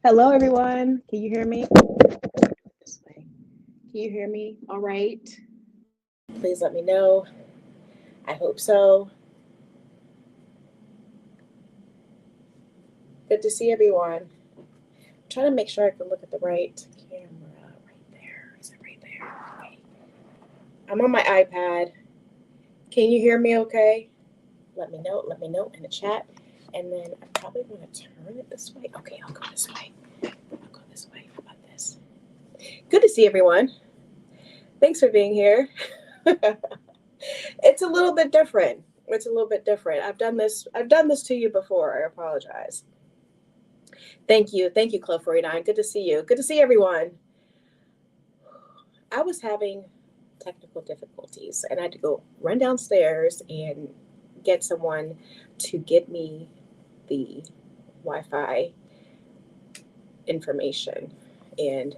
Hello, everyone. Can you hear me? This way. Can you hear me? All right. Please let me know. I hope so. Good to see everyone. I'm trying to make sure I can look at the right camera right there. Is it right there? Okay. I'm on my iPad. Can you hear me okay? Let me know. Let me know in the chat. And then I'm probably going to turn it this way. Okay, I'll go this way. I'll go this way. How about this? Good to see everyone. Thanks for being here. It's a little bit different. It's a little bit different. I've done this to you before. I apologize. Thank you, Club 49. Good to see you. Good to see everyone. I was having technical difficulties, and I had to go run downstairs and get someone to get me the Wi-Fi information, and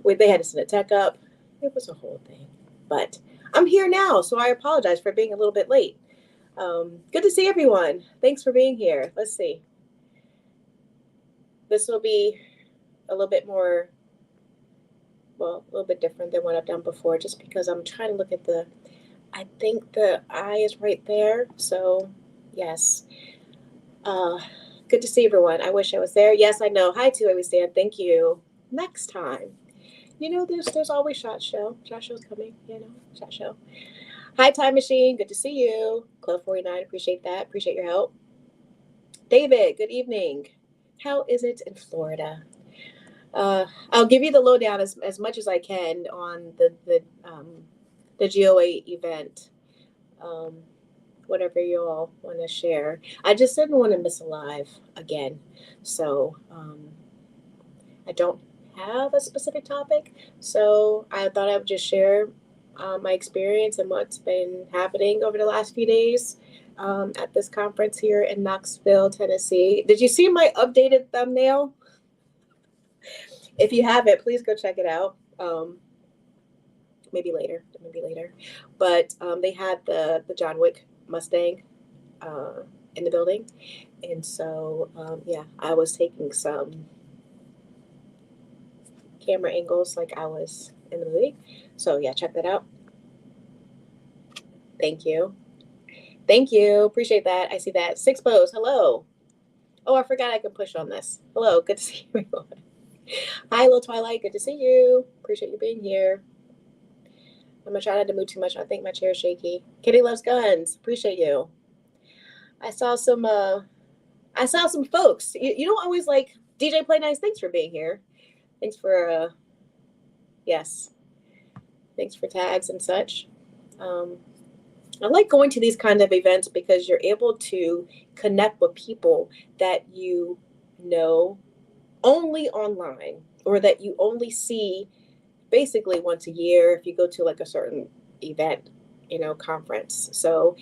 they had to send a tech up. It was a whole thing, but I'm here now, so I apologize for being a little bit late. Good to see everyone. Thanks for being here. Let's see. This will be a little bit more, well, a little bit different than what I've done before, just because I'm trying to look at I think the eye is right there. So, yes. Good to see everyone. I wish I was there. Yes, I know. Hi, to Stand. Thank you. Next time. There's always Shot Show. Shot Show's coming, Shot Show. Hi, Time Machine. Good to see you. Club 49. Appreciate that. Appreciate your help. David, good evening. How is it in Florida? I'll give you the lowdown as much as I can on the GOA event. Whatever you all want to share. I just didn't want to miss a live again. So I don't have a specific topic. So I thought I would just share my experience and what's been happening over the last few days at this conference here in Knoxville, Tennessee. Did you see my updated thumbnail? If you haven't, please go check it out. Maybe later. But they had the John Wick Mustang in the building. And so, I was taking some camera angles like I was in the movie. So, check that out. Thank you. Appreciate that. I see that. 6 Bows. Hello. Oh, I forgot I could push on this. Hello. Good to see everyone. Hi, Little Twilight. Good to see you. Appreciate you being here. I'm going to try not to move too much. I think my chair is shaky. Kitty loves guns. Appreciate you. I saw some folks. You don't always like DJ Play Nice. Thanks for being here. Thanks for yes. Thanks for tags and such. I like going to these kind of events because you're able to connect with people that you know only online or that you only see basically once a year if you go to like a certain event, conference. So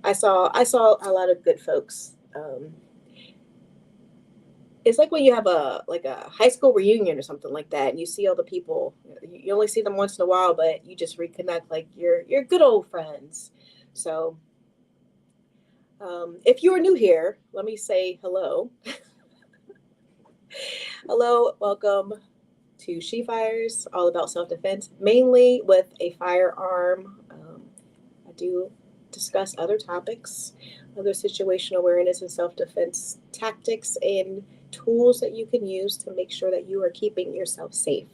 I saw a lot of good folks. It's like when you have a high school reunion or something like that, and you see all the people. You only see them once in a while, but you just reconnect like you're good old friends. So if you are new here, let me say hello. Hello, welcome to She Fires, all about self-defense, mainly with a firearm. I do discuss other topics, other situational awareness and self-defense tactics and tools that you can use to make sure that you are keeping yourself safe.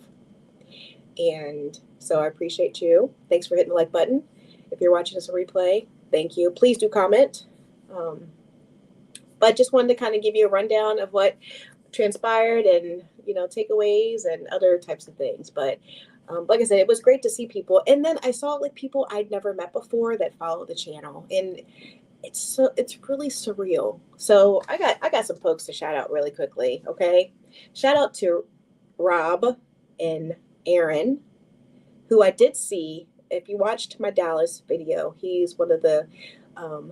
And so I appreciate you. Thanks for hitting the like button. If you're watching this on replay, thank you. Please do comment. But just wanted to kind of give you a rundown of what transpired and, takeaways and other types of things. But like I said, it was great to see people. And then I saw like people I'd never met before that follow the channel. And it's really surreal. So I got some folks to shout out really quickly. Okay. Shout out to Rob and Aaron, who I did see. If you watched my Dallas video, he's one of the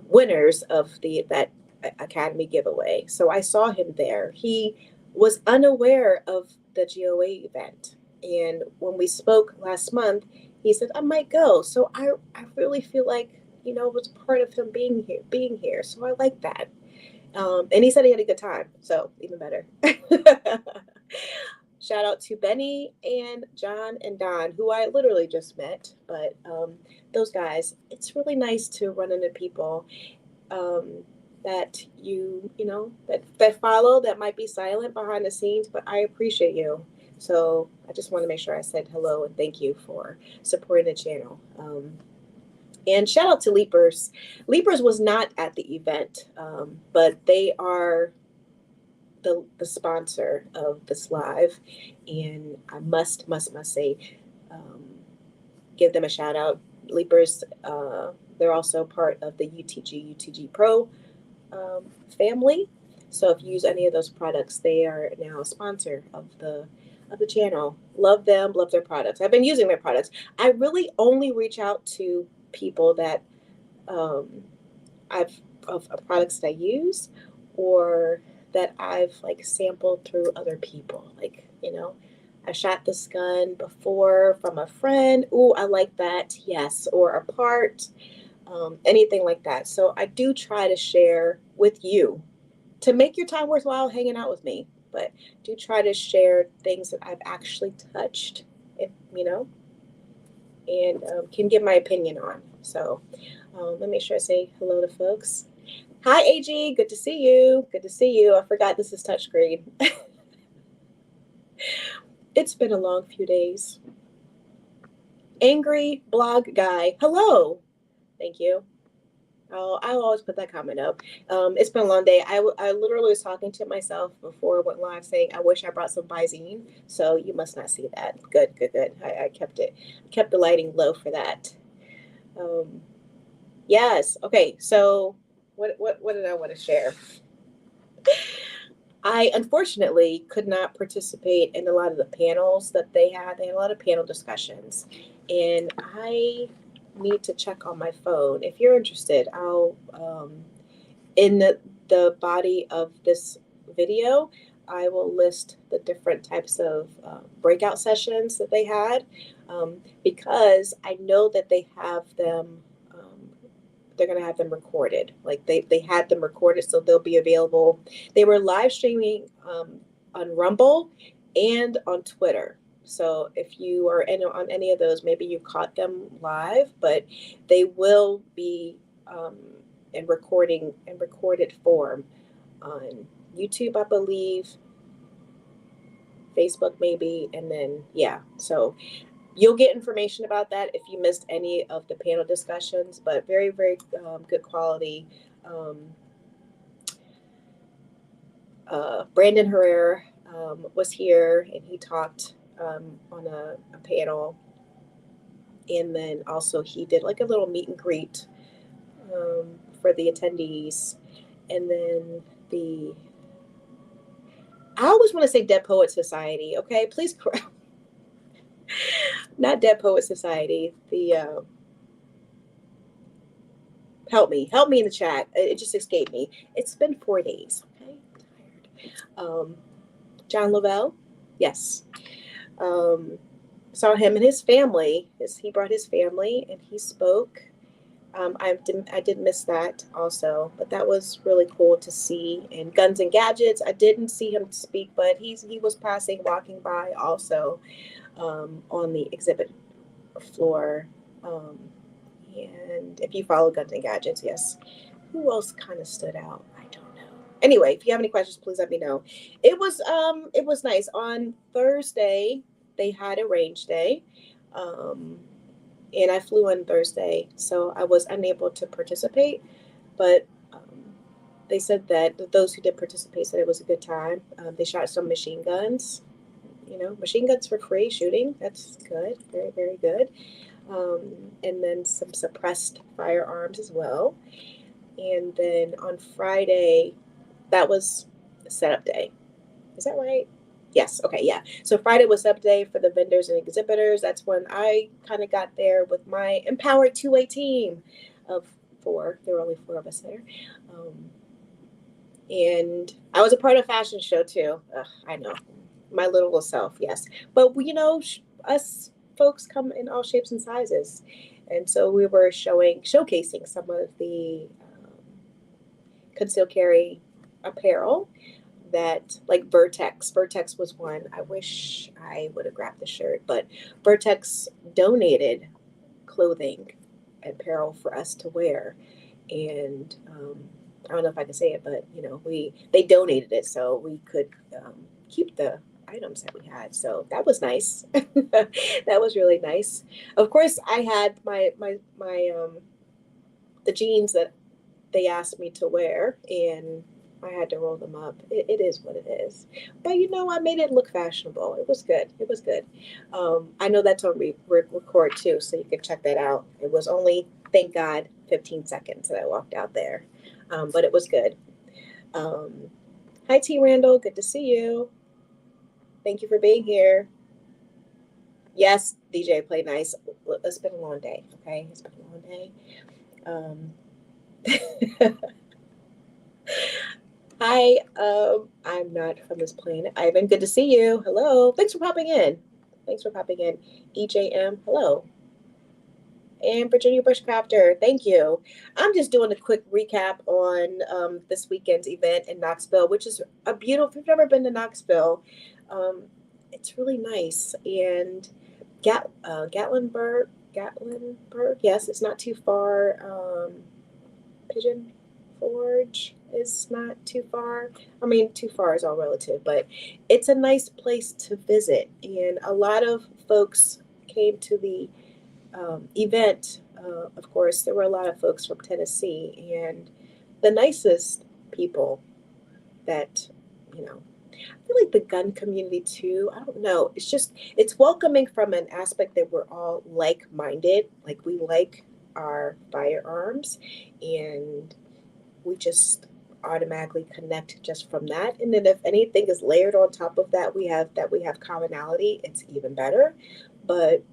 winners of that Academy giveaway. So I saw him there. He was unaware of the GOA event. And when we spoke last month, he said, I might go. So I really feel like, it was part of him being here. So I like that. And he said he had a good time, so even better. Shout out to Benny and John and Don, who I literally just met. But those guys, it's really nice to run into people that that follow, that might be silent behind the scenes, but I appreciate you. So I just want to make sure I said hello and thank you for supporting the channel. And shout out to Leapers. Leapers was not at the event, but they are the sponsor of this live, and I must say, give them a shout out. Leapers, they're also part of the UTG Pro family. So if you use any of those products, they are now a sponsor of the channel. Love them, love their products. I've been using their products. I really only reach out to people that of products that I use, or that I've like sampled through other people. Like, I shot this gun before from a friend. Ooh, I like that. Yes. Or a part, anything like that. So I do try to share with you to make your time worthwhile hanging out with me. But do try to share things that I've actually touched, and can give my opinion on. So let me make sure I say hello to folks. Hi, AG. Good to see you. Good to see you. I forgot this is touchscreen. It's been a long few days. Angry blog guy. Hello. Thank you. Oh, I always put that comment up. It's been a long day. I literally was talking to myself before I went live saying, I wish I brought some Visine. So you must not see that. Good. I kept it. Kept the lighting low for that. Yes. Okay. So what did I want to share? I unfortunately could not participate in a lot of the panels that they had. They had a lot of panel discussions, and I need to check on my phone. If you're interested, I'll in the body of this video, I will list the different types of breakout sessions that they had, because I know that they have them. They're going to have them recorded. Like they had them recorded, so they'll be available. They were live streaming on Rumble and on Twitter. So if you are on any of those, maybe you caught them live, but they will be in recorded form on YouTube, I believe, Facebook maybe, and then so you'll get information about that if you missed any of the panel discussions, but very, very good quality. Brandon Herrera was here, and he talked on a panel. And then also he did like a little meet and greet for the attendees. And then I always want to say Dead Poet Society, okay? Please correct. Not Dead Poet Society. The help me in the chat. It just escaped me. It's been 4 days. Okay, I'm tired. John Lavelle, yes. Saw him and his family. He brought his family and he spoke. I did miss that also, but that was really cool to see. And Guns and Gadgets, I didn't see him speak, but he was walking by also. On the exhibit floor. And if you follow Guns and Gadgets, yes. Who else kind of stood out? I don't know. Anyway, if you have any questions, please let me know. It was nice. On Thursday, they had a range day. And I flew in Thursday, so I was unable to participate. But they said that those who did participate said it was a good time. They shot some machine guns. Machine guns for free shooting. That's good. Very, very good. And then some suppressed firearms as well. And then on Friday, that was setup day. Is that right? Yes. Okay. Yeah. So Friday was setup day for the vendors and exhibitors. That's when I kind of got there with my empowered two-way team of 4. There were only 4 of us there. And I was a part of a fashion show too. I know. My little self, yes. But, us folks come in all shapes and sizes. And so we were showcasing some of the concealed carry apparel that, like Vertex was one. I wish I would have grabbed the shirt, but Vertex donated clothing, apparel for us to wear. And I don't know if I can say it, but they donated it so we could keep the items that we had. So that was nice. That was really nice. Of course, I had my the jeans that they asked me to wear, and I had to roll them up. It is what it is. But I made it look fashionable. It was good. It was good. I know that's on record too, so you can check that out. It was only, thank God, 15 seconds that I walked out there. But it was good. Hi, T. Randall. Good to see you. Thank you for being here. Yes, DJ, play nice. It's been a long day, okay? It's been a long day. Hi, I'm not from this planet. Ivan, good to see you. Hello. Thanks for popping in. EJM, hello. And Virginia Bushcrafter, thank you. I'm just doing a quick recap on this weekend's event in Knoxville, which is a beautiful, if you've never been to Knoxville, it's really nice. And Gatlinburg, yes, it's not too far. Pigeon Forge is not too far. I mean, too far is all relative, but it's a nice place to visit. And a lot of folks came to the event. Of course, there were a lot of folks from Tennessee, and the nicest people that, I feel like the gun community too. I don't know. It's welcoming from an aspect that we're all like-minded. Like, we like our firearms, and we just automatically connect just from that. And then if anything is layered on top of that, we have commonality, it's even better. But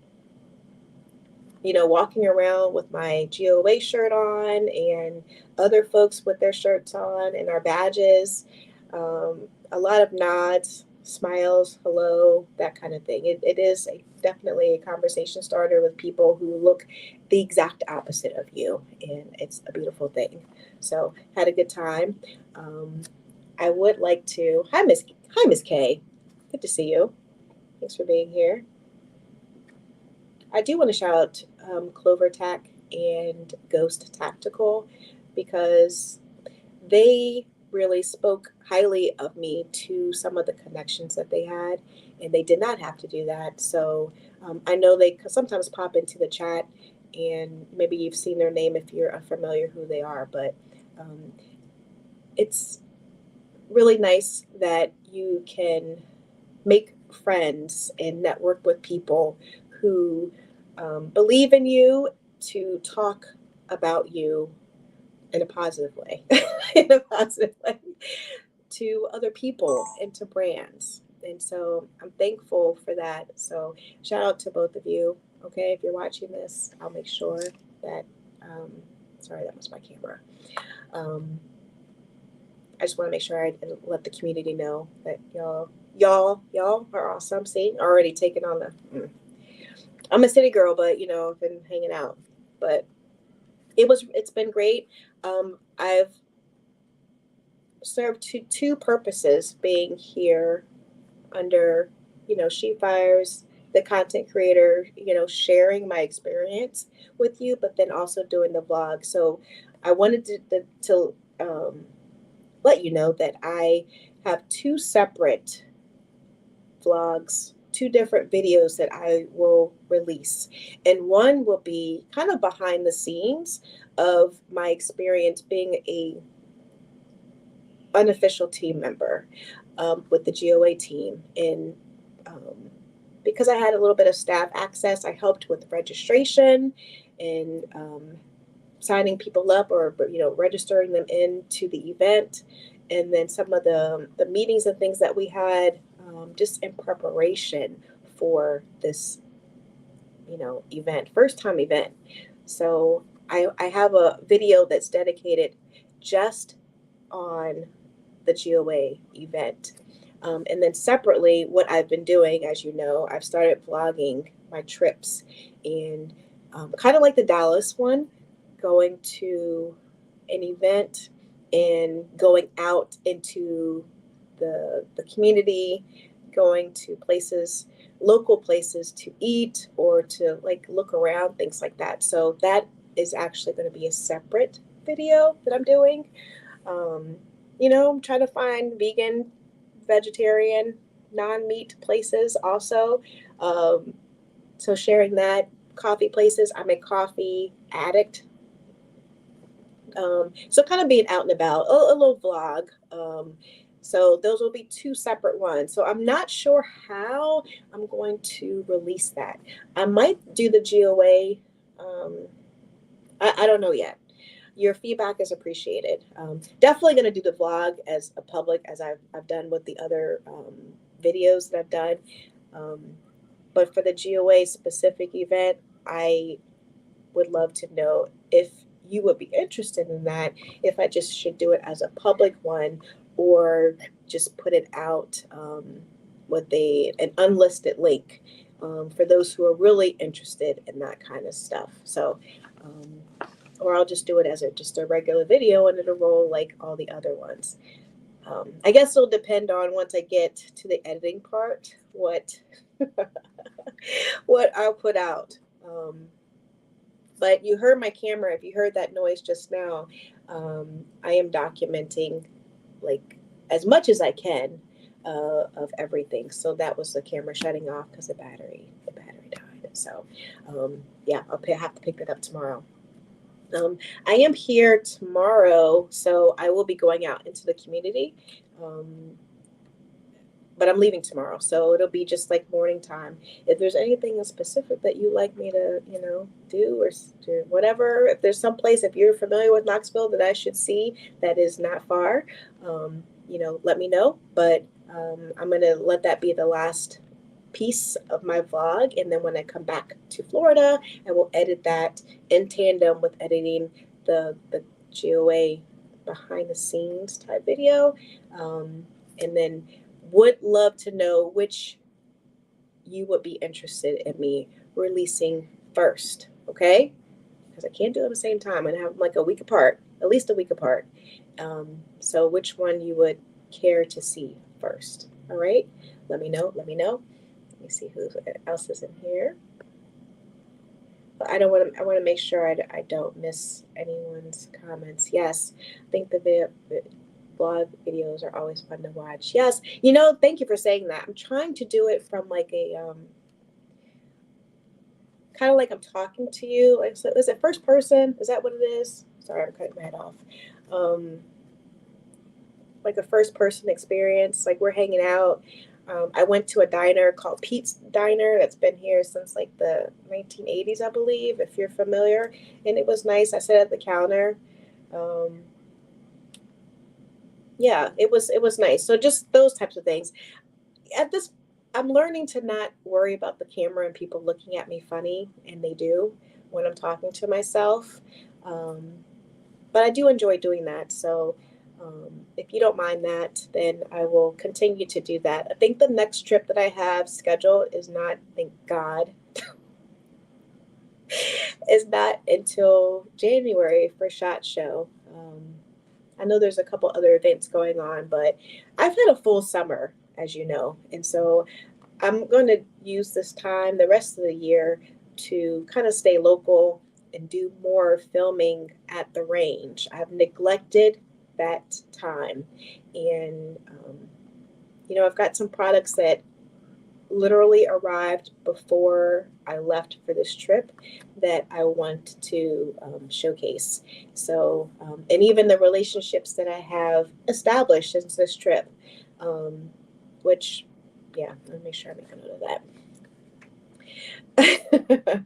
walking around with my GOA shirt on and other folks with their shirts on and our badges, a lot of nods, smiles, hello, that kind of thing. It is definitely a conversation starter with people who look the exact opposite of you, and it's a beautiful thing. So had a good time. I would like to, hi Miss K, good to see you. Thanks for being here. I do want to shout out Clover Tack and Ghost Tactical, because they really spoke highly of me to some of the connections that they had, and they did not have to do that. So I know they sometimes pop into the chat, and maybe you've seen their name if you're unfamiliar who they are, but it's really nice that you can make friends and network with people who believe in you, to talk about you in a positive way, to other people and to brands. And so I'm thankful for that. So shout out to both of you. Okay, if you're watching this, I'll make sure that, sorry, that was my camera. I just want to make sure I let the community know that y'all are awesome. See, already taking on I'm a city girl, but I've been hanging out. But it's been great. I've served two purposes being here under, She Fires, the content creator, sharing my experience with you, but then also doing the vlog. So I wanted to let you know that I have two separate vlogs, two different videos that I will release. And one will be kind of behind the scenes of my experience being a unofficial team member with the GOA team. And because I had a little bit of staff access, I helped with registration and signing people up, or registering them into the event. And then some of the meetings and things that we had just in preparation for this, event, first time event. So I have a video that's dedicated just on the GOA event. And then separately, what I've been doing, as you know, I've started vlogging my trips, and kind of like the Dallas one, going to an event and going out into the community, going to places, local places to eat or to like look around, things like that. So that is actually going to be a separate video that I'm doing. I'm trying to find vegan, vegetarian, non-meat places also. So sharing that, coffee places. I'm a coffee addict. So kind of being out and about, a little vlog. So those will be two separate ones. So I'm not sure how I'm going to release that. I might do the GOA. I don't know yet. Your feedback is appreciated. Definitely going to do the vlog as a public, as I've done with the other videos that I've done. But for the GOA specific event, I would love to know if you would be interested in that, if I just should do it as a public one or just put it out with an unlisted link for those who are really interested in that kind of stuff. So, or I'll just do it as just a regular video and it'll roll like all the other ones. I guess it'll depend on once I get to the editing part, what I'll put out. But you heard my camera. If you heard that noise just now, I am documenting like as much as I can of everything. So that was the camera shutting off because the battery died. So yeah, I'll have to pick that up tomorrow. I am here tomorrow, so I will be going out into the community. But I'm leaving tomorrow, so it'll be just like morning time. If there's anything specific that you like me to, do or do whatever, if there's some place, if you're familiar with Knoxville that I should see that is not far, let me know. But I'm going to let that be the last piece of my vlog. And then when I come back to Florida, I will edit that in tandem with editing the GOA behind the scenes type video. And then would love to know which you would be interested in me releasing first, okay? Because I can't do it at the same time and have them like a week apart, at least a week apart. So which one you would care to see first, all right? Let me know. Let me see who else is in here. But I want to make sure I don't miss anyone's comments. Yes, I think the blog videos are always fun to watch. Yes, thank you for saying that. I'm trying to do it from like a kind of like I'm talking to you. Like, so is it first person? Is that what it is? Sorry, I'm cutting my head off. Like a first person experience. Like we're hanging out. I went to a diner called Pete's Diner that's been here since like the 1980s, I believe, if you're familiar. And it was nice. I sat at the counter. Yeah, it was nice. So just those types of things. I'm learning to not worry about the camera and people looking at me funny, and they do when I'm talking to myself. But I do enjoy doing that. So if you don't mind that, then I will continue to do that. I think the next trip that I have scheduled is not, thank God, is not until January for SHOT Show. I know there's a couple other events going on, but I've had a full summer, as you know. And so I'm going to use this time, the rest of the year, to kind of stay local and do more filming at the range. I've neglected that time. And, I've got some products that literally arrived before I left for this trip that I want to showcase. So, and even the relationships that I have established since this trip, which, yeah, let me make sure I make a note of that.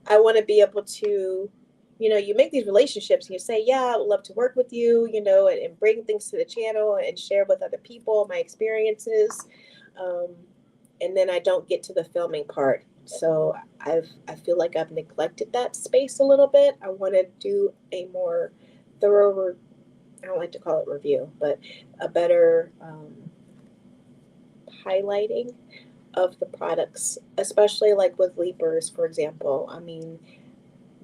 I want to be able to, you make these relationships and you say, yeah, I would love to work with you, and bring things to the channel and share with other people my experiences. And then I don't get to the filming part. So I feel like I've neglected that space a little bit. I want to do a more thorough, I don't like to call it review, but a better highlighting of the products, especially like with leapers, for example. I mean,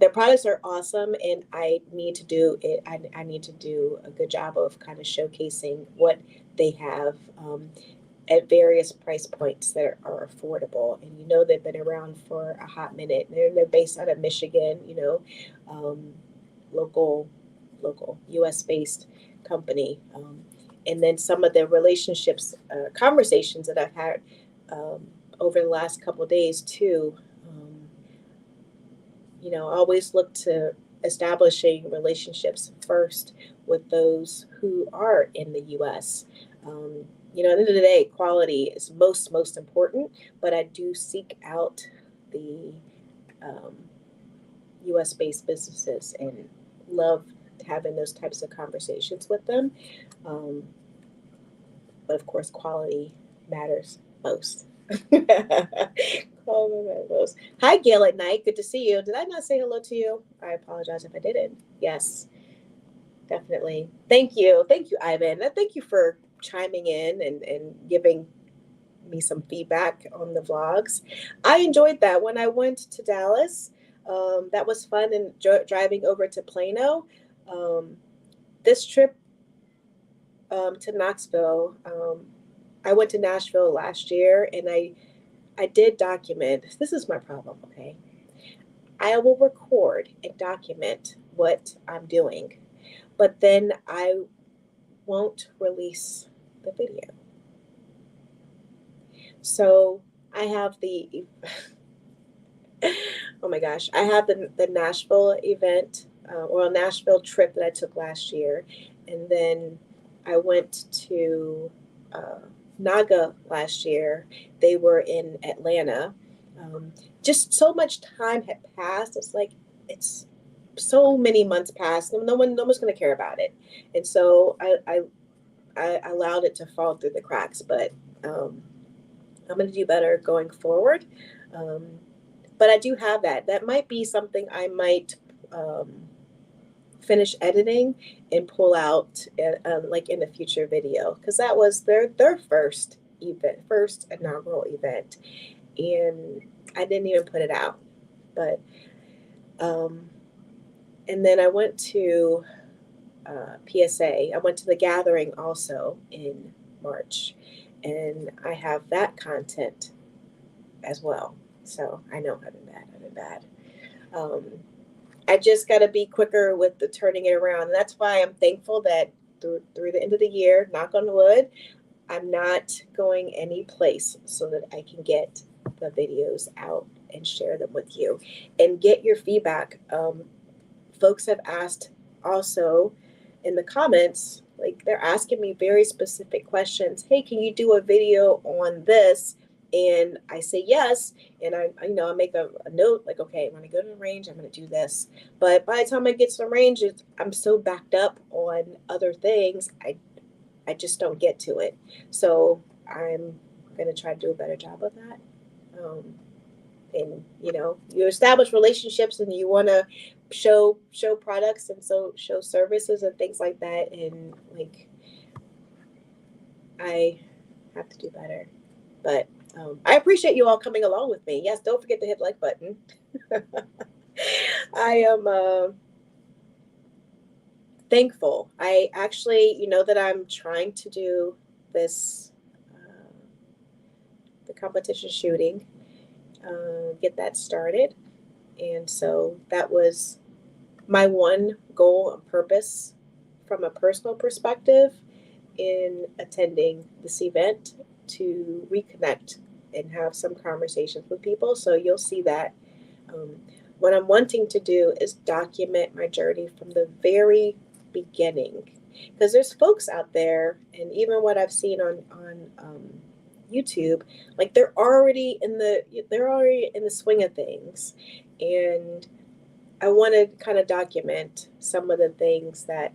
their products are awesome, and I need to do it. I need to do a good job of kind of showcasing what they have at various price points that are affordable. And they've been around for a hot minute. They're based out of Michigan. Local U.S. based company. And then some of the relationships, conversations that I've had over the last couple of days too. I always look to establishing relationships first with those who are in the U.S. At the end of the day, quality is most important, but I do seek out the U.S. based businesses and love having those types of conversations with them. But of course, quality matters most. Hi, Gail at Night. Good to see you. Did I not say hello to you? I apologize if I didn't. Yes, definitely. Thank you. Thank you, Ivan. Thank you for chiming in and giving me some feedback on the vlogs. I enjoyed that when I went to Dallas. That was fun, and driving over to Plano. This trip to Knoxville, I went to Nashville last year, and I did document. This is my problem, okay? I will record and document what I'm doing, but then I won't release the video. So I have oh my gosh, I have the Nashville event, or a Nashville trip that I took last year. And then I went to NAGA last year. They were in Atlanta. Just so much time had passed. It's so many months past. No one's going to care about it. And so I allowed it to fall through the cracks. But I'm going to do better going forward. But I do have that. That might be something I might finish editing and pull out like in a future video, because that was their first inaugural event, and I didn't even put it out. But and then I went to PSA. I went to the gathering also in March, and I have that content as well. So I know I've been bad. I just got to be quicker with the turning it around. And that's why I'm thankful that through the end of the year, knock on wood, I'm not going any place, so that I can get the videos out and share them with you and get your feedback. Folks have asked also in the comments, like they're asking me very specific questions. Hey, can you do a video on this? And I say yes, and I make a note like, okay, when I go to the range, I'm going to do this. But by the time I get to the range, I'm so backed up on other things, I just don't get to it. So I'm going to try to do a better job of that. And you establish relationships, and you want to show products, and so show services and things like that. And like, I have to do better, but. I appreciate you all coming along with me. Yes, don't forget to hit the like button. I am thankful. I actually, that I'm trying to do this, the competition shooting, get that started. And so that was my one goal and purpose from a personal perspective in attending this event, to reconnect and have some conversations with people. So you'll see that. What I'm wanting to do is document my journey from the very beginning, because there's folks out there, and even what I've seen on YouTube, like they're already in the swing of things, and I want to kind of document some of the things that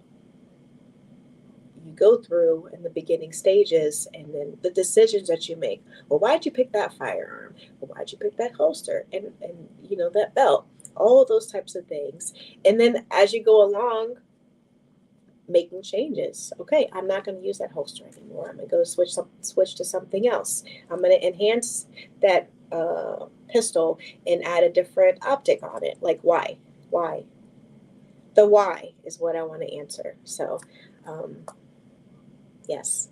you go through in the beginning stages, and then the decisions that you make. Well, why'd you pick that firearm? Well, why'd you pick that holster? And that belt, all of those types of things. And then as you go along, making changes. Okay, I'm not going to use that holster anymore. I'm going to go switch to something else. I'm going to enhance that pistol and add a different optic on it. Like, why? Why? The why is what I want to answer. So, yes,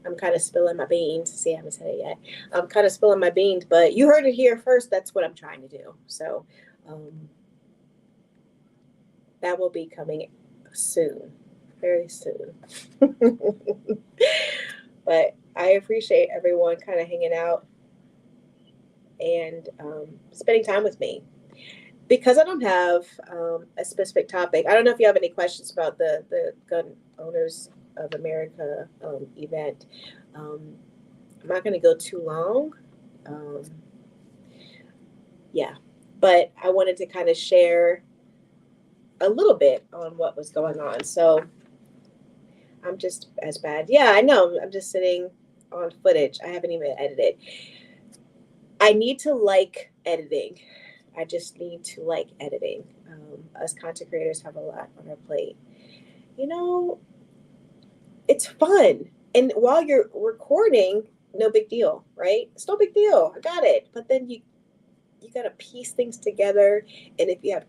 I'm kind of spilling my beans. See, I haven't said it yet. I'm kind of spilling my beans, but you heard it here first. That's what I'm trying to do. So, that will be coming soon, very soon. But I appreciate everyone kind of hanging out and spending time with me. Because I don't have a specific topic, I don't know if you have any questions about the Gun Owners of America event. I'm not going to go too long. Yeah, but I wanted to kind of share a little bit on what was going on. So I'm just as bad. Yeah, I know. I'm just sitting on footage. I haven't even edited. I need to like editing. I just need to like editing. Us content creators have a lot on our plate. You know, it's fun. And while you're recording, no big deal, right? It's no big deal. I got it. But then you got to piece things together. And if you have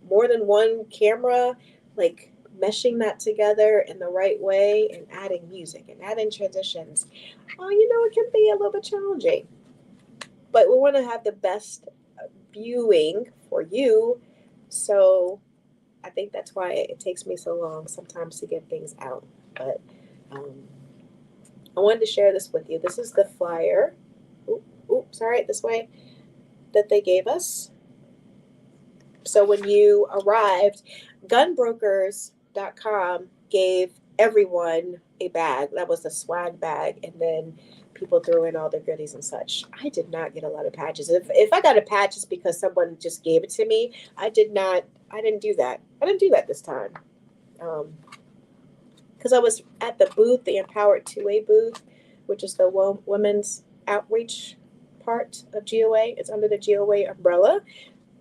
more than one camera, like meshing that together in the right way and adding music and adding transitions, it can be a little bit challenging. But we want to have the best viewing for you. So I think that's why it takes me so long sometimes to get things out. But I wanted to share this with you. This is the flyer. Sorry, this way, that they gave us. So when you arrived, gunbrokers.com gave everyone a bag. That was a swag bag. And then people threw in all their goodies and such. I did not get a lot of patches. If I got a patch, it's because someone just gave it to me. I didn't do that. I didn't do that this time. Because I was at the booth, the Empowered 2A booth, which is the women's outreach part of GOA. It's under the GOA umbrella,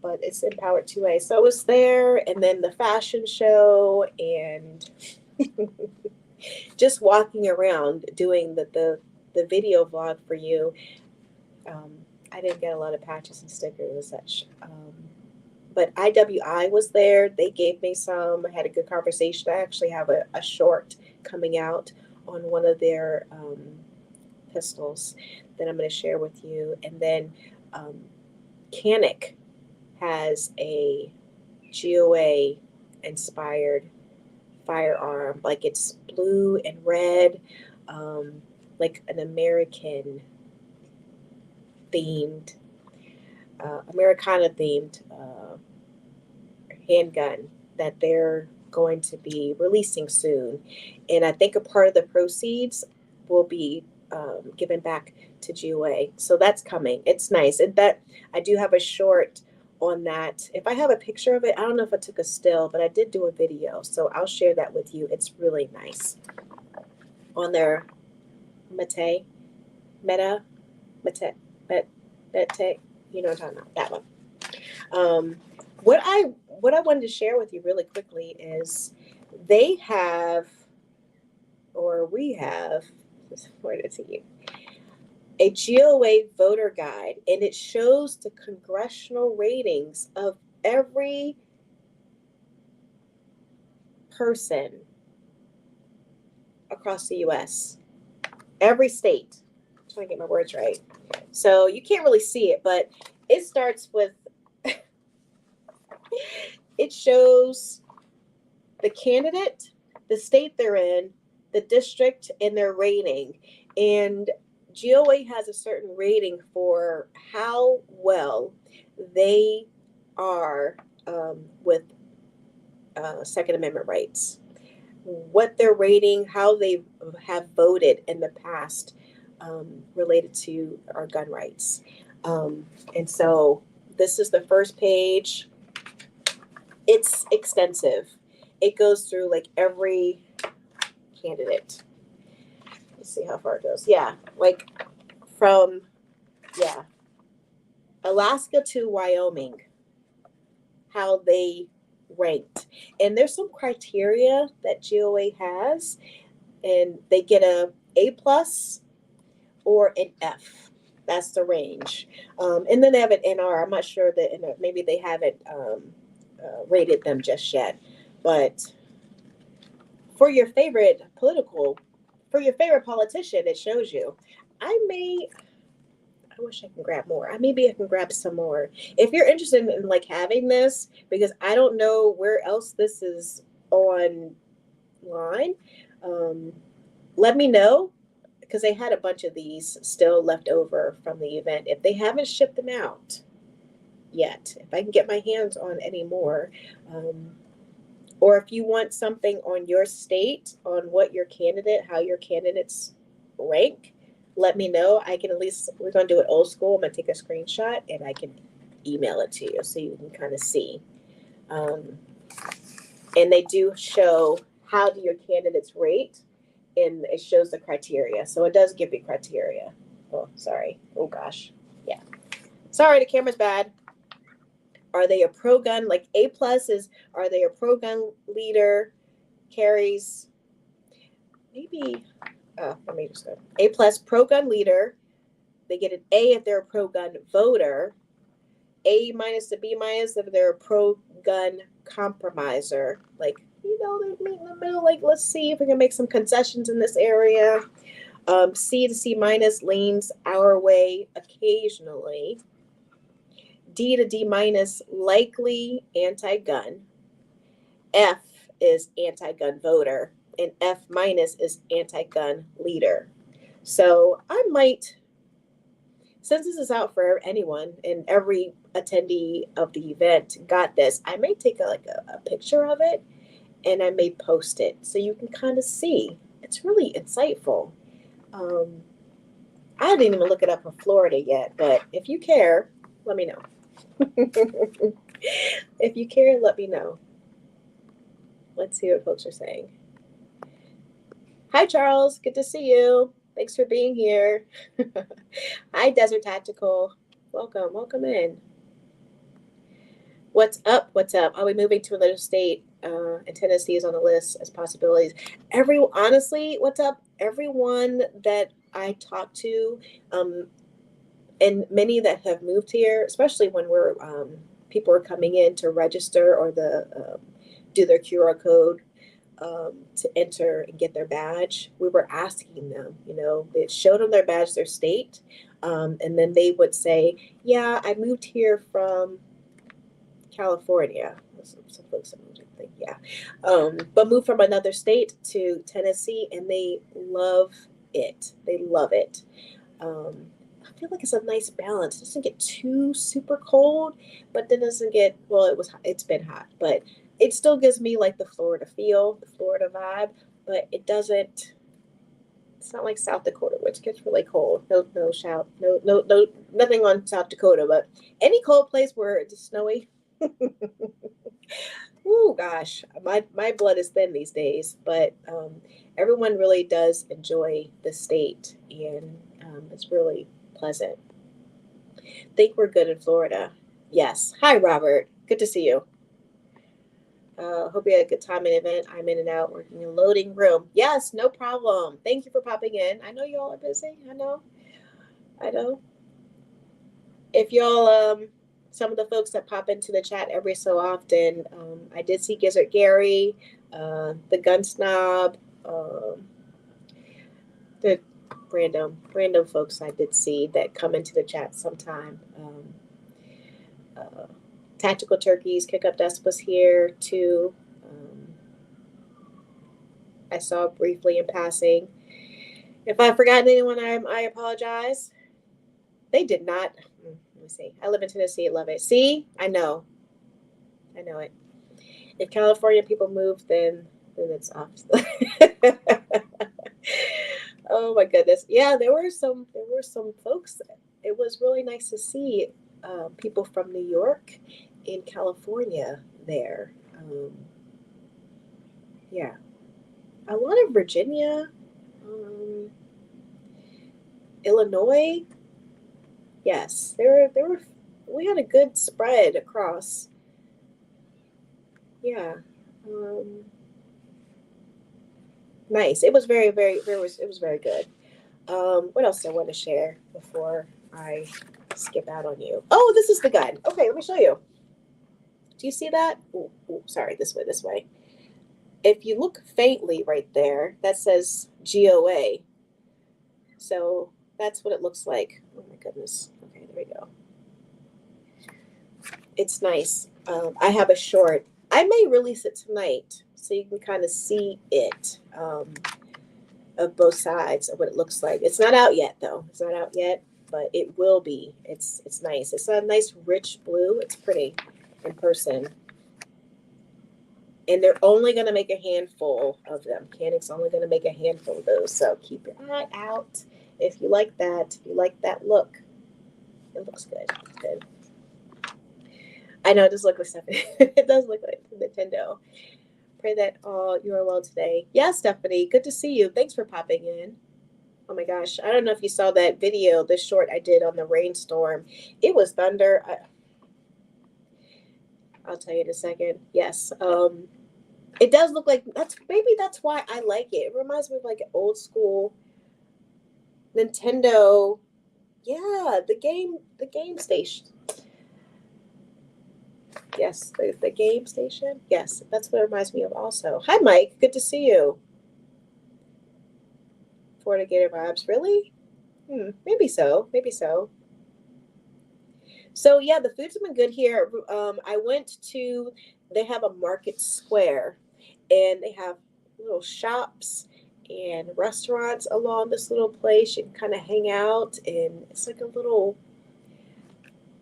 but it's Empowered 2A. So I was there, and then the fashion show, and just walking around doing the video vlog for you. I didn't get a lot of patches and stickers and such. But IWI was there. They gave me some. I had a good conversation. I actually have a short coming out on one of their pistols that I'm going to share with you. And then Canic has a GOA-inspired firearm. Like it's blue and red, like an American themed, Americana themed handgun that they're going to be releasing soon. And I think a part of the proceeds will be given back to GOA. So that's coming. It's nice. And that I do have a short on that. If I have a picture of it, I don't know if I took a still, but I did do a video. So I'll share that with you. It's really nice. On their Mete, you know what I'm talking about, that one. What I wanted to share with you really quickly is we have, where to you, a GOA voter guide, and it shows the congressional ratings of every person across the U.S., every state. I'm trying to get my words right. So you can't really see it, but it starts with, it shows the candidate, the state they're in, the district, and their rating. And GOA has a certain rating for how well they are with Second Amendment rights, what they're rating, how they have voted in the past related to our gun rights. And so this is the first page. It's extensive. It goes through like every candidate. Let's see how far it goes. Yeah, like from Alaska to Wyoming, how they ranked. And there's some criteria that GOA has, and they get a plus or an F. That's the range. And then they have an NR. I'm not sure that maybe they have it rated them just yet. But for your favorite politician, it shows you. I wish I can grab more. Maybe I can grab some more. If you're interested in like having this, because I don't know where else this is online, let me know, because they had a bunch of these still left over from the event. If they haven't shipped them out yet, if I can get my hands on any more, or if you want something on your state, on what your candidate, how your candidates rank, let me know. I can at least, we're going to do it old school. I'm going to take a screenshot and I can email it to you so you can kind of see. And they do show how do your candidates rate, and it shows the criteria. So it does give you criteria. Oh, sorry. Oh, gosh. Yeah. Sorry, the camera's bad. Are they a pro-gun? Like A+ is, are they a pro-gun leader? Carries, maybe, let me just go. A+ pro-gun leader. They get an A if they're a pro-gun voter. A- to B- if they're a pro-gun compromiser. Like, they meet in the middle. Like, let's see if we can make some concessions in this area. C to C- leans our way occasionally. D to D-, likely anti-gun. F is anti-gun voter, and F- is anti-gun leader. So I might, since this is out for anyone and every attendee of the event got this, I may take a picture of it and I may post it so you can kind of see. It's really insightful. I didn't even look it up for Florida yet, but if you care, let me know. If you care, let me know. Let's see what folks are saying. Hi, Charles. Good to see you. Thanks for being here. Hi, Desert Tactical. Welcome. Welcome in. What's up? What's up? Are we moving to another state? And Tennessee is on the list as possibilities. Honestly, what's up? Everyone that I talk to, and many that have moved here, especially when people are coming in to register or do their QR code to enter and get their badge, we were asking them, they showed them their badge, their state, and then they would say, yeah, I moved here from California. Some folks have moved, I think, yeah. But moved from another state to Tennessee, and they love it. They love it. I feel like it's a nice balance. It doesn't get too super cold, but then doesn't get, well, it's been hot, but it still gives me like the Florida feel, the Florida vibe, but it's not like South Dakota, which gets really cold. No, nothing on South Dakota, but any cold place where it's snowy. Oh gosh, my blood is thin these days, but everyone really does enjoy the state, and it's really pleasant. Think we're good in Florida. Yes. Hi, Robert. Good to see you. Hope you had a good time in the event. I'm in and out working in loading room. Yes, no problem. Thank you for popping in. I know you all are busy. I know. If y'all, some of the folks that pop into the chat every so often, I did see Gizzard Gary, the Gun Snob, the random folks I did see that come into the chat sometime. Tactical Turkeys, Kick Up Dust was here too. I saw briefly in passing. If I've forgotten anyone, I apologize. They did not. Let me see. I live in Tennessee. I love it. See? I know it. If California people move, then it's off. Oh my goodness. Yeah, there were some folks. It was really nice to see people from New York in California there. Yeah. A lot of Virginia, Illinois. Yes, there were. We had a good spread across. Yeah. Nice. It was very, very. It was very good. What else do I want to share before I skip out on you? Oh, this is the gun. Okay, let me show you. Do you see that? Ooh, ooh, sorry, this way. If you look faintly right there, that says GOA. So that's what it looks like. Oh my goodness. Okay, there we go. It's nice. I have a short. I may release it tonight so you can kind of see it of both sides of what it looks like. It's not out yet though. It's not out yet, but it will be. It's nice. It's a nice rich blue. It's pretty in person. And they're only going to make a handful of them. Canic's only going to make a handful of those. So keep your eye out if you like that. If you like that look. It looks good. It's good. I know it does look like Stephanie. It does look like Nintendo. Pray that all you are well today. Yeah, Stephanie, good to see you. Thanks for popping in. Oh my gosh, I don't know if you saw that video, the short I did on the rainstorm. It was thunder. I'll tell you in a second. Yes, it does look like that's why I like it. It reminds me of like an old school Nintendo. Yeah, the game station. Yes, the game station. Yes, that's what it reminds me of also. Hi, Mike. Good to see you. Florida Gator vibes. Really? Maybe so. Maybe so. So, yeah, the foods have been good here. I went to, they have a market square, and they have little shops and restaurants along this little place. You can kind of hang out, and it's like a little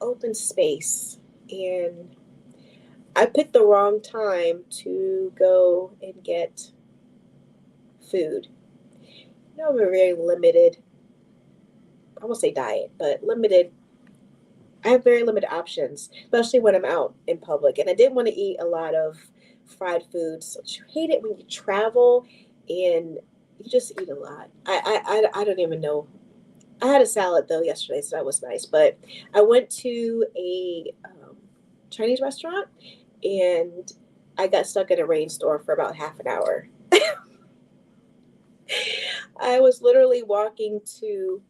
open space. And I picked the wrong time to go and get food. You know, I'm a very limited, I won't say diet, but limited. I have very limited options, especially when I'm out in public. And I didn't want to eat a lot of fried foods. So you hate it when you travel and you just eat a lot. I don't even know. I had a salad though yesterday, so that was nice. But I went to a Chinese restaurant, and I got stuck in a rainstorm for about half an hour. I was literally walking to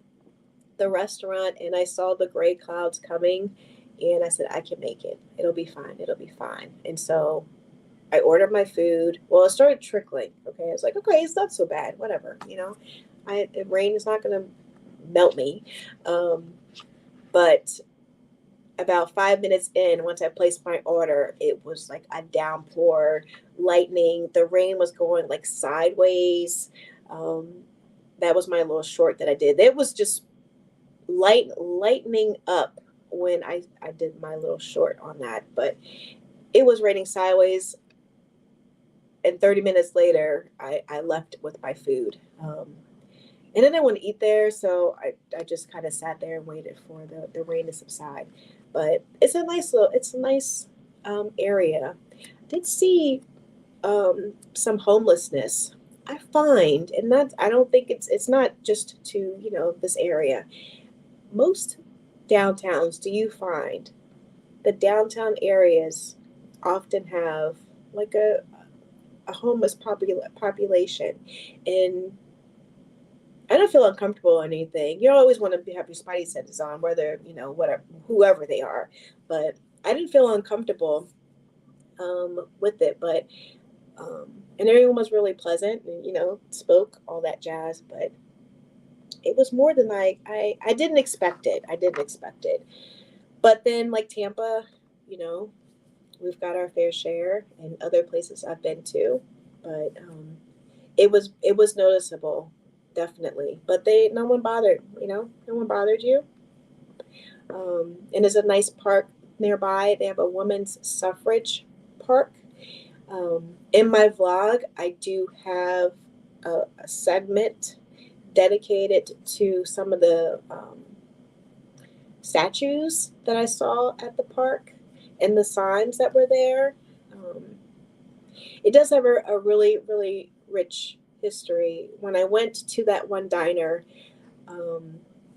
the restaurant, and I saw the gray clouds coming, and I said, I can make it. It'll be fine. It'll be fine. And so I ordered my food. Well, it started trickling. Okay. I was like, okay, it's not so bad. Whatever. You know, rain is not going to melt me. But about 5 minutes in, once I placed my order, it was like a downpour, lightning. The rain was going like sideways. That was my little short that I did. It was just lightening up when I did my little short on that. But it was raining sideways. And 30 minutes later, I left with my food. And I didn't want to eat there, so I just kind of sat there and waited for the rain to subside. But it's a nice area. I did see some homelessness. I find, and that's, I don't think it's not just to, this area. Most downtowns, do you find the downtown areas often have like a homeless population? And I don't feel uncomfortable or anything. You don't always want to have your spidey senses on, whether, whatever, whoever they are. But I didn't feel uncomfortable with it. But, and everyone was really pleasant and, spoke all that jazz. But it was more than I didn't expect it. I didn't expect it. But then like Tampa, we've got our fair share, and other places I've been to. But it was noticeable. Definitely. But no one bothered, no one bothered you. And there's a nice park nearby. They have a women's suffrage park. In my vlog, I do have a segment dedicated to some of the statues that I saw at the park and the signs that were there. It does have a really, really rich history. When I went to that one diner,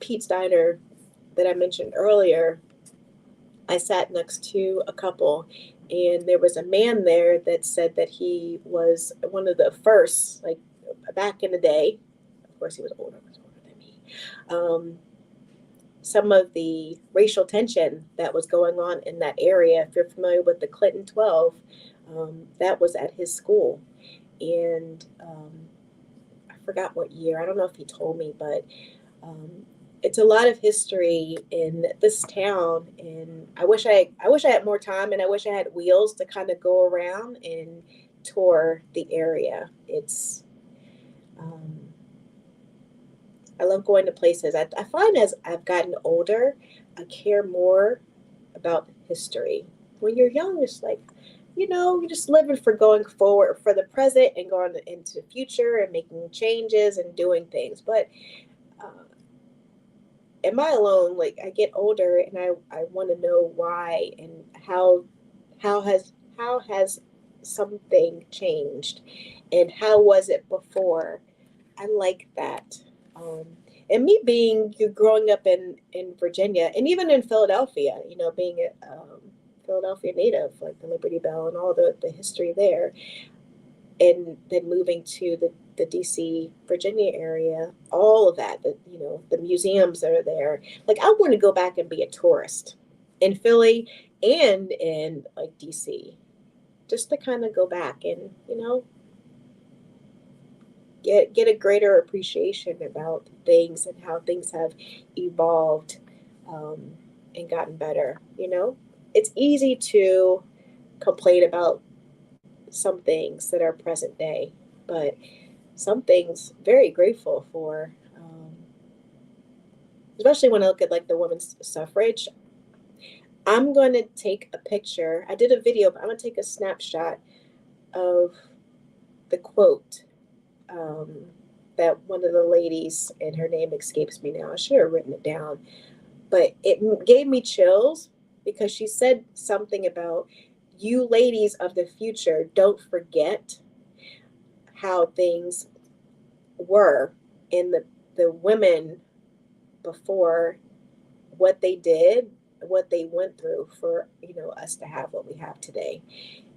Pete's Diner that I mentioned earlier, I sat next to a couple, and there was a man there that said that he was one of the first, like back in the day. Of course, he was older than me. some of the racial tension that was going on in that area. If you're familiar with the Clinton 12, that was at his school. And I forgot what year. I don't know if he told me, but it's a lot of history in this town. And I wish I had more time, and I wish I had wheels to kind of go around and tour the area. It's I love going to places. I find as I've gotten older, I care more about history. When you're young, it's like, you're just living for going forward, for the present, and going into the future and making changes and doing things. But am I alone? Like, I get older and I want to know why and how has something changed, and how was it before? I like that. And me being you growing up in Virginia and even in Philadelphia, being a Philadelphia native, like the Liberty Bell and all the history there, and then moving to the DC, Virginia area, all of that, the museums that are there. Like, I want to go back and be a tourist in Philly and in like DC, just to kind of go back and, get a greater appreciation about things and how things have evolved and gotten better. It's easy to complain about some things that are present day, but some things very grateful for, especially when I look at like the women's suffrage. I'm going to take a picture. I did a video, but I'm going to take a snapshot of the quote that one of the ladies, and her name escapes me now. I should have written it down, but it gave me chills because she said something about, you ladies of the future, don't forget how things were in the women before, what they did, what they went through for, us to have what we have today.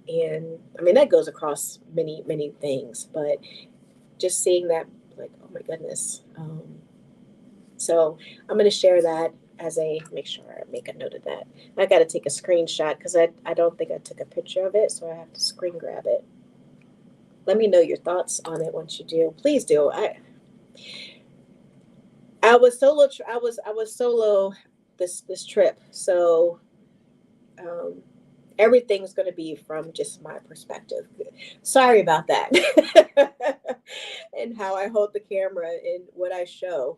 And I mean, that goes across many, many things, but just seeing that, like, oh my goodness. So I'm going to share that make sure I make a note of that. I got to take a screenshot because I don't think I took a picture of it, so I have to screen grab it. Let me know your thoughts on it once you do. Please do. I was solo. I was solo this trip, so everything's going to be from just my perspective. Sorry about that. And how I hold the camera and what I show.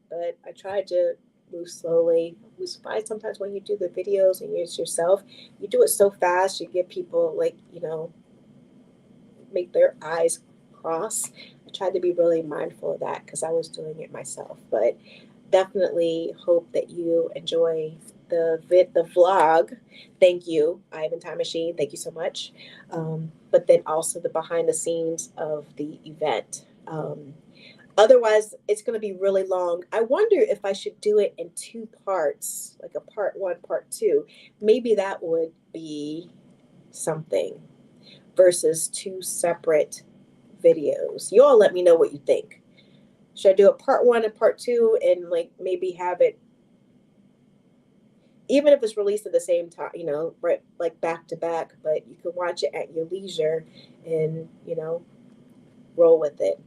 But I tried to move slowly. It was fine sometimes when you do the videos and it's yourself. You do it so fast, you get people like, make their eyes cross. I tried to be really mindful of that because I was doing it myself. But definitely hope that you enjoy the vlog. Thank you, Ivan Time Machine. Thank you so much. But then also the behind the scenes of the event. Otherwise, it's going to be really long. I wonder if I should do it in 2 parts, like a part 1, part 2. Maybe that would be something versus 2 separate videos. You all let me know what you think. Should I do a part 1 and part 2 and like maybe have it, even if it's released at the same time, right, like back to back, but you can watch it at your leisure and, roll with it.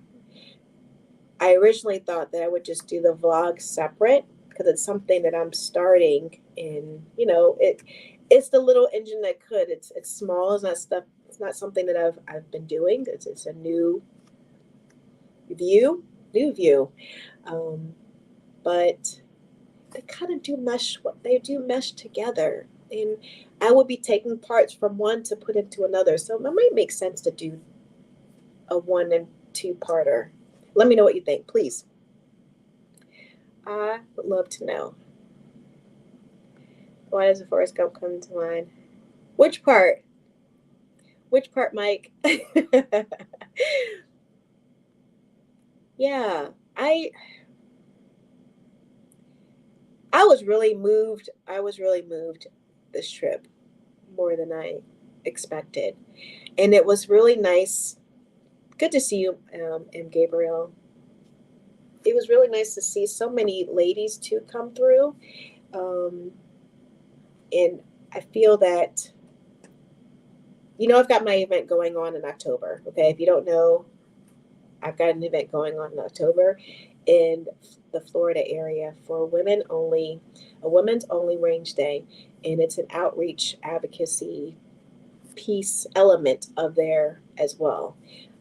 I originally thought that I would just do the vlog separate because it's something that I'm starting in, it's the little engine that could. It's small. It's not stuff. It's not something that I've been doing. It's a new view. But they kind of do mesh. They do mesh together, and I will be taking parts from one to put into another. So it might make sense to do a 1 and 2 parter. Let me know what you think, please. I would love to know. Why does the Forrest Gump come to mind? Which part? Which part, Mike? Yeah, I was really moved. I was really moved this trip more than I expected. And it was really nice. Good to see you, M. Gabriel. it was really nice to see so many ladies too come through. And I feel that, I've got my event going on in October. Okay. If you don't know, I've got an event going on in October in the Florida area for women only, a women's only range day. And it's an outreach advocacy piece element of there as well.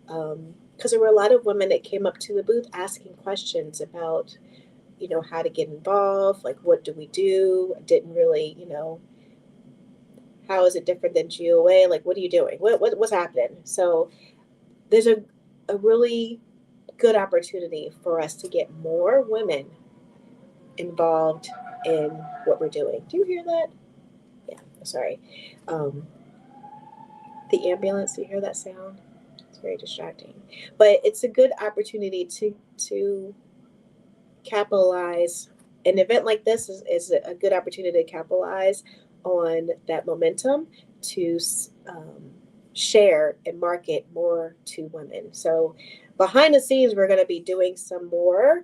Because there were a lot of women that came up to the booth asking questions about, how to get involved, like, what do we do? I didn't really, how is it different than GOA? Like, what are you doing? What's happening? So there's a really good opportunity for us to get more women involved in what we're doing. Do you hear that? Yeah, sorry. The ambulance, do you hear that sound? It's very distracting. But it's a good opportunity to capitalize. An event like this is a good opportunity to capitalize on that momentum to share and market more to women. So behind the scenes, we're going to be doing some more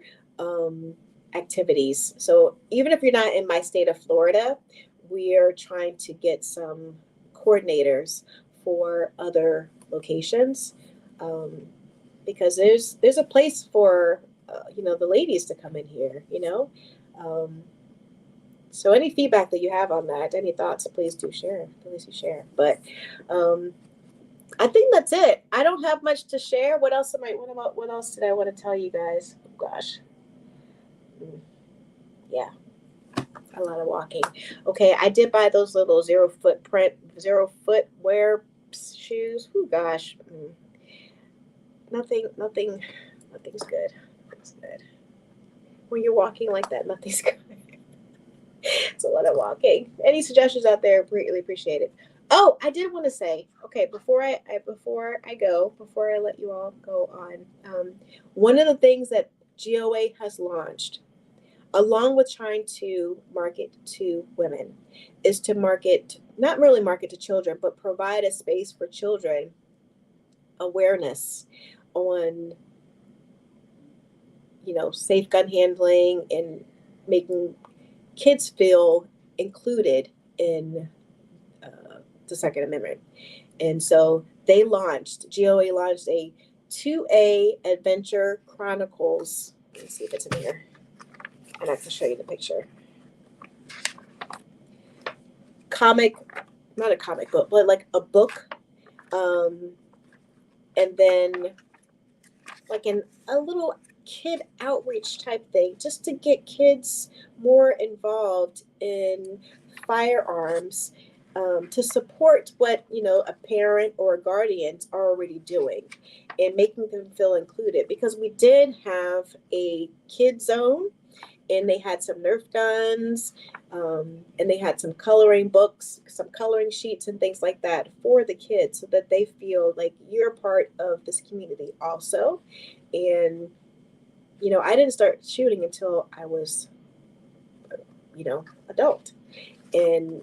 activities. So even if you're not in my state of Florida, we are trying to get some coordinators for other locations, because there's a place for the ladies to come in here. So any feedback that you have on that, any thoughts, please do share. But I think that's it. I don't have much to share. What else did I want to tell you guys? Oh, gosh. Yeah. A lot of walking. Okay, I did buy those little 0 foot wear shoes. Oh gosh. Nothing's good. Nothing's good. When you're walking like that, nothing's good. It's a lot of walking. Any suggestions out there? Really appreciate it. Oh, I did want to say, okay, before I let you all go on, one of the things that GOA has launched, along with trying to market to women, is to not really market to children, but provide a space for children awareness on, safe gun handling and making kids feel included in the Second Amendment. And so GOA launched a 2A Adventure Chronicles. Let me see if it's in here. And I can show you the picture. Not a comic book, but like a book. And then like a little kid outreach type thing, just to get kids more involved in firearms, to support what, a parent or a guardians are already doing and making them feel included. Because we did have a kid zone, and they had some Nerf guns, and they had some coloring books, some coloring sheets and things like that for the kids, so that they feel like you're part of this community also. And, I didn't start shooting until I was, adult. And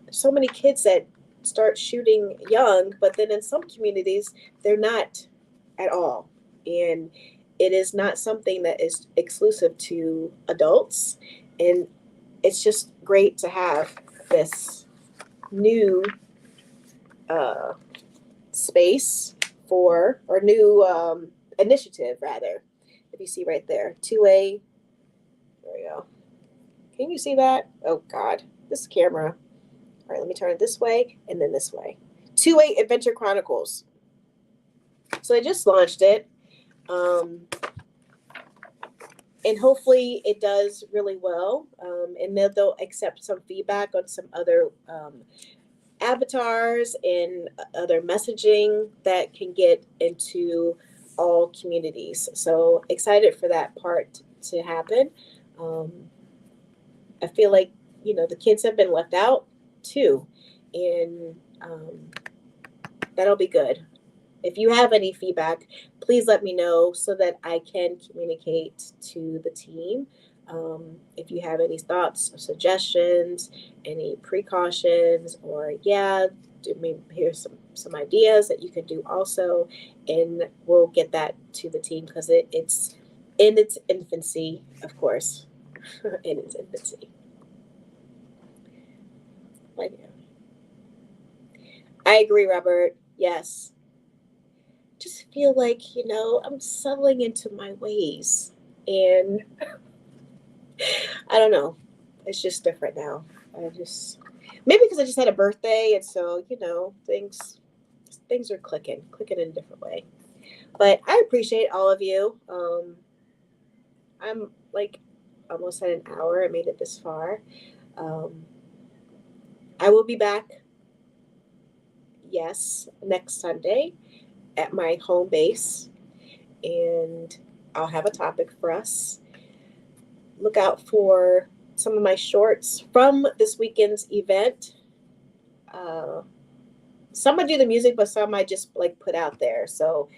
so many kids that start shooting young, but then in some communities, they're not at all. And it is not something that is exclusive to adults. And it's just great to have this new space new initiative, rather. If you see right there, 2A, there we go. Can you see that? Oh God, this camera. All right, let me turn it this way and then this way. 2A Adventure Chronicles. So they just launched it. And hopefully it does really well. And they'll accept some feedback on some other avatars and other messaging that can get into all communities. So excited for that part to happen. I feel like, the kids have been left out too. And that'll be good. If you have any feedback, please let me know so that I can communicate to the team. If you have any thoughts or suggestions, any precautions, or here's some ideas that you can do also, and we'll get that to the team, because it's in its infancy, of course, in its infancy. Like, I agree, Robert. Yes. Just feel like, I'm settling into my ways. And I don't know. It's just different now. Maybe because I just had a birthday. And so, things are clicking in a different way. But I appreciate all of you. I'm like almost at an hour. I made it this far. I will be back, yes, next Sunday at my home base, and I'll have a topic for us. Look out for some of my shorts from this weekend's event. Some I do the music, but some I just like put out there. So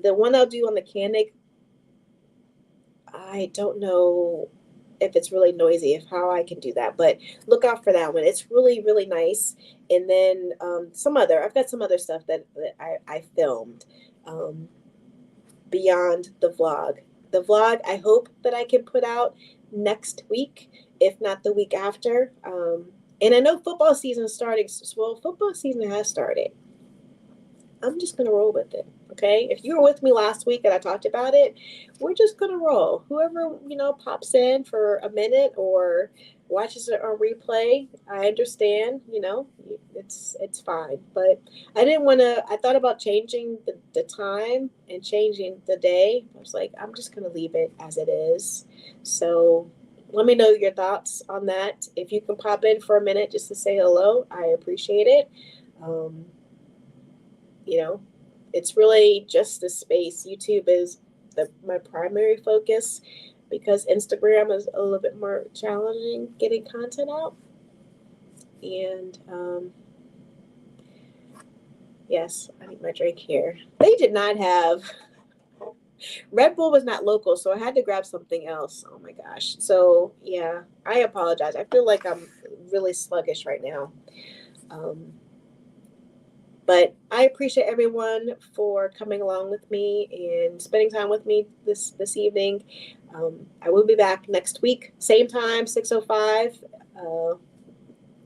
the one I'll do on the Canic, I don't know if it's really noisy, if how I can do that, but look out for that one. It's really, really nice. And then I've got some other stuff that I filmed beyond the vlog. The vlog, I hope that I can put out next week, if not the week after. And I know football season is starting. Well, football season has started. I'm just going to roll with it. Okay. If you were with me last week and I talked about it, we're just going to roll. Whoever, pops in for a minute or watches it on replay, I understand, it's fine. But I thought about changing the time and changing the day. I was like, I'm just going to leave it as it is. So let me know your thoughts on that. If you can pop in for a minute just to say hello, I appreciate it. It's really just the space. YouTube is my primary focus because Instagram is a little bit more challenging getting content out. And yes, I need my drink here. They did not have Red Bull was not local, so I had to grab something else. Oh my gosh. So yeah, I apologize. I feel like I'm really sluggish right now. But I appreciate everyone for coming along with me and spending time with me this evening. I will be back next week, same time, 6:05.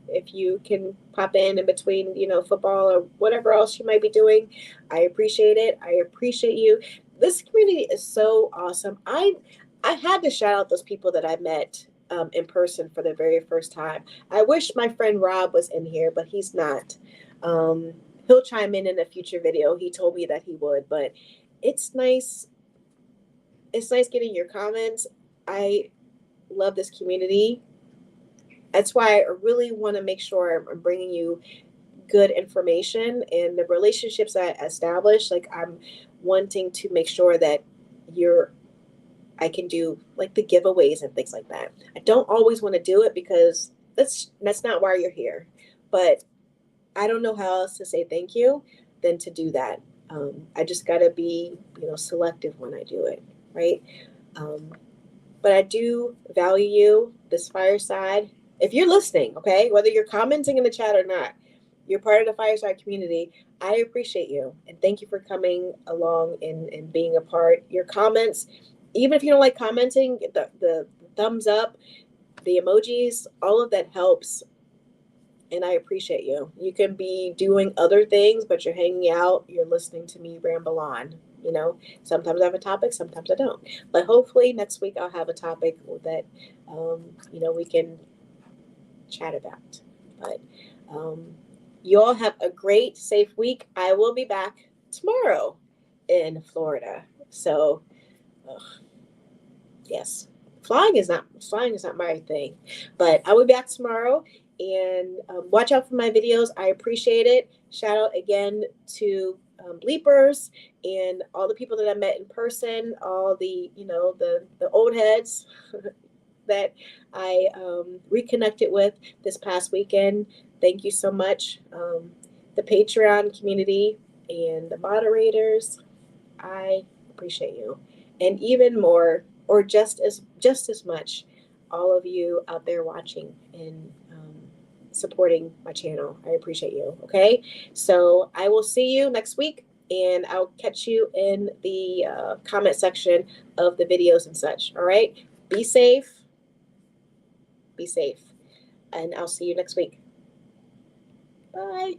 If you can pop in between, football or whatever else you might be doing, I appreciate it. I appreciate you. This community is so awesome. I had to shout out those people that I met in person for the very first time. I wish my friend Rob was in here, but he's not. He'll chime in a future video. He told me that he would, but it's nice. It's nice getting your comments. I love this community. That's why I really want to make sure I'm bringing you good information and the relationships I establish. Like I'm wanting to make sure that I can do like the giveaways and things like that. I don't always want to do it because that's not why you're here, but I don't know how else to say thank you than to do that. I just got to be, selective when I do it, right? But I do value you, this fireside. If you're listening, okay, whether you're commenting in the chat or not, you're part of the fireside community. I appreciate you. And thank you for coming along and being a part. Your comments, even if you don't like commenting, the thumbs up, the emojis, all of that helps. And I appreciate you. You can be doing other things, but you're hanging out, you're listening to me ramble on. Sometimes I have a topic, sometimes I don't. But hopefully next week I'll have a topic that, we can chat about. But you all have a great, safe week. I will be back tomorrow in Florida. So, yes, flying is not my thing, but I will be back tomorrow. And watch out for my videos. I appreciate it. Shout out again to Bleepers and all the people that I met in person, all the, the old heads that I reconnected with this past weekend. Thank you so much. The Patreon community and the moderators, I appreciate you. And even more, or just as much, all of you out there watching and supporting my channel. I appreciate you. Okay. So I will see you next week and I'll catch you in the comment section of the videos and such. All right. Be safe. Be safe. And I'll see you next week. Bye.